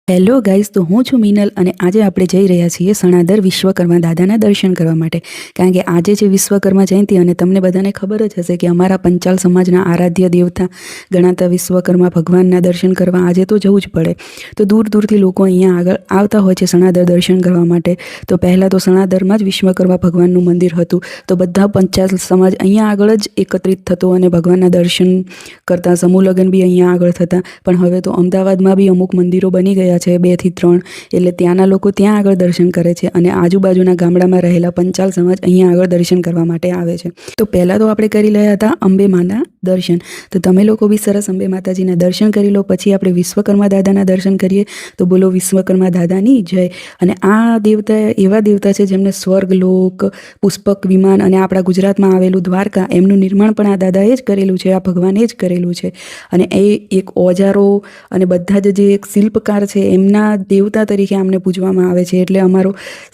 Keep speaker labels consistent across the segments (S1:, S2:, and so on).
S1: Hello guys, તો હું છું મિનલ અને આજે આપણે જઈ રહ્યા છીએ સણાદર વિશ્વકર્મા દાદાના દર્શન કરવા માટે. કારણ કે આજે છે વિશ્વકર્મા જયંતિ અને તમને બધાને ખબર જ હશે કે અમારા પંચાલ સમાજના આરાધ્ય દેવતા ગણાતા વિશ્વકર્મા ભગવાનના દર્શન કરવા આજે તો જવું જ પડે. તો દૂર દૂરથી લોકો અહીંયા આગળ આવતા હોય છે સણાદર દર્શન કરવા માટે. તો પહેલાં તો સણાદરમાં જ વિશ્વકર્મા ભગવાનનું મંદિર હતું, તો બધા પંચાલ સમાજ અહીંયા આગળ જ એકત્રિત થતો અને ભગવાનના દર્શન કરતા, સમૂહ લગ્ન બી અહીંયા આગળ થતા. પણ હવે તો અમદાવાદમાં બી અમુક મંદિરો બની ગયા છે, 2 થી 3. એટલે ત્યાંના લોકો ત્યાં આગળ દર્શન કરે છે અને આજુબાજુના ગામડામાં રહેલા પંચાલ સમાજ અહીંયા આગળ દર્શન કરવા માટે આવે છે. તો પહેલાં તો આપણે કરી રહ્યા હતા અંબે માના દર્શન. તો તમે લોકો બી સરસ અંબે માતાજીના દર્શન કરી લો. પછી આપણે વિશ્વકર્મા દાદાના દર્શન કરીએ. તો બોલો વિશ્વકર્મા દાદાની જય. અને આ દેવતા એવા દેવતા છે જેમને સ્વર્ગલોક, પુષ્પક વિમાન અને આપણા ગુજરાતમાં આવેલું દ્વારકા, એમનું નિર્માણ પણ આ દાદાએ જ કરેલું છે, આ ભગવાને જ કરેલું છે. અને એ એક ઓજારો અને બધા જ જે એક શિલ્પકાર છે એમના દેવતા તરીકે આમને પૂજવામાં આવે છે. એટલે અમારો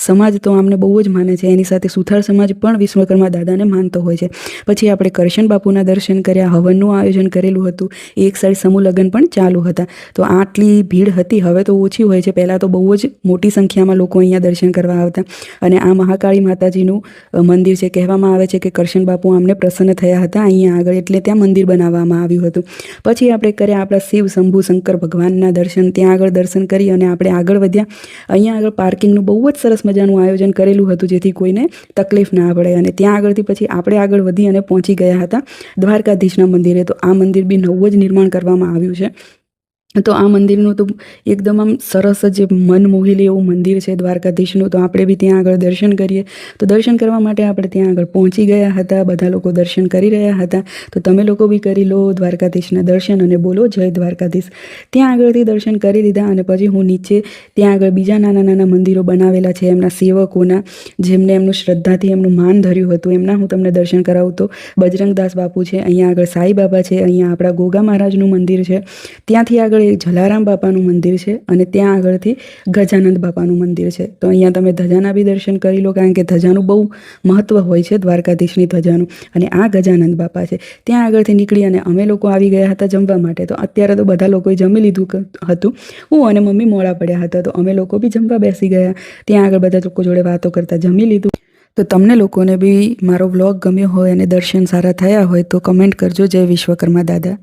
S1: સમાજ તો આમને બહુ જ માને છે. એની સાથે સુથાર સમાજ પણ વિશ્વકર્મા દાદાને માનતો હોય છે. પછી આપણે કરશન બાપુના દર્શન કર્યા, હવનનું આયોજન કરેલું હતું, એક સાઈડ સમૂહ લગ્ન પણ ચાલુ હતા. તો આટલી ભીડ હતી, હવે તો ઓછી હોય છે, પહેલાં તો બહુ જ મોટી સંખ્યામાં લોકો અહીંયા દર્શન કરવા આવતા. અને આ મહાકાળી માતાજીનું મંદિર છે. કહેવામાં આવે છે કે કરશન બાપુ આમને પ્રસન્ન થયા હતા અહીંયા આગળ, એટલે ત્યાં મંદિર બનાવવામાં આવ્યું હતું. પછી આપણે કર્યા આપણા શિવ શંભુ શંકર ભગવાનના દર્શન. ત્યાં આગળ દર્શન કરી અને આપણે આગળ વધ્યા. અહીંયા આગળ પાર્કિંગનું બહુ જ સરસ મજાનું આયોજન કરેલું હતું, જેથી કોઈને તકલીફ ના પડે. અને ત્યાં આગળથી પછી આપણે આગળ વધી અને પહોંચી ગયા હતા દ્વારકાધીશના મંદિરે. તો આ મંદિર બી નવું જ નિર્માણ કરવામાં આવ્યું છે. તો આ મંદિરનું તો એકદમ આમ સરસ જ મન મોહી લે એવું મંદિર છે દ્વારકાધીશનું. તો આપણે બી ત્યાં આગળ દર્શન કરીએ. તો દર્શન કરવા માટે આપણે ત્યાં આગળ પહોંચી ગયા હતા. બધા લોકો દર્શન કરી રહ્યા હતા. તો તમે લોકો બી કરી લો દ્વારકાધીશના દર્શન અને બોલો જય દ્વારકાધીશ. ત્યાં આગળથી દર્શન કરી લીધા અને પછી હું નીચે ત્યાં આગળ બીજા નાના નાના મંદિરો બનાવેલા છે એમના સેવકોના, જેમને એમનું શ્રદ્ધાથી એમનું માન ધર્યું હતું, એમના હું તમને દર્શન કરાવું. તો બજરંગદાસ બાપુ છે, અહીંયા આગળ સાઈ બાબા છે, અહીંયા આપણા ગોગા મહારાજનું મંદિર છે, ત્યાંથી આગળ જલારામ બાપાનું મંદિર છે અને ત્યાં આગળથી ગજાનંદ બાપાનું મંદિર છે. તો અહીંયા તમે ધજાના બી દર્શન કરી લો, કારણ કે ધજાનું બહુ મહત્ત્વ હોય છે દ્વારકાધીશની ધજાનું. અને આ ગજાનંદ બાપા છે. ત્યાં આગળથી નીકળી અને અમે લોકો આવી ગયા હતા જમવા માટે. તો અત્યારે તો બધા લોકોએ જમી લીધું હતું, હું અને મમ્મી મોડા પડ્યા હતા, તો અમે લોકો બી જમવા બેસી ગયા. ત્યાં આગળ બધા લોકો જોડે વાતો કરતા જમી લીધું. તો તમને લોકોને બી મારો વ્લોગ ગમ્યો હોય અને દર્શન સારા થયા હોય તો કમેન્ટ કરજો જય વિશ્વકર્મા દાદા.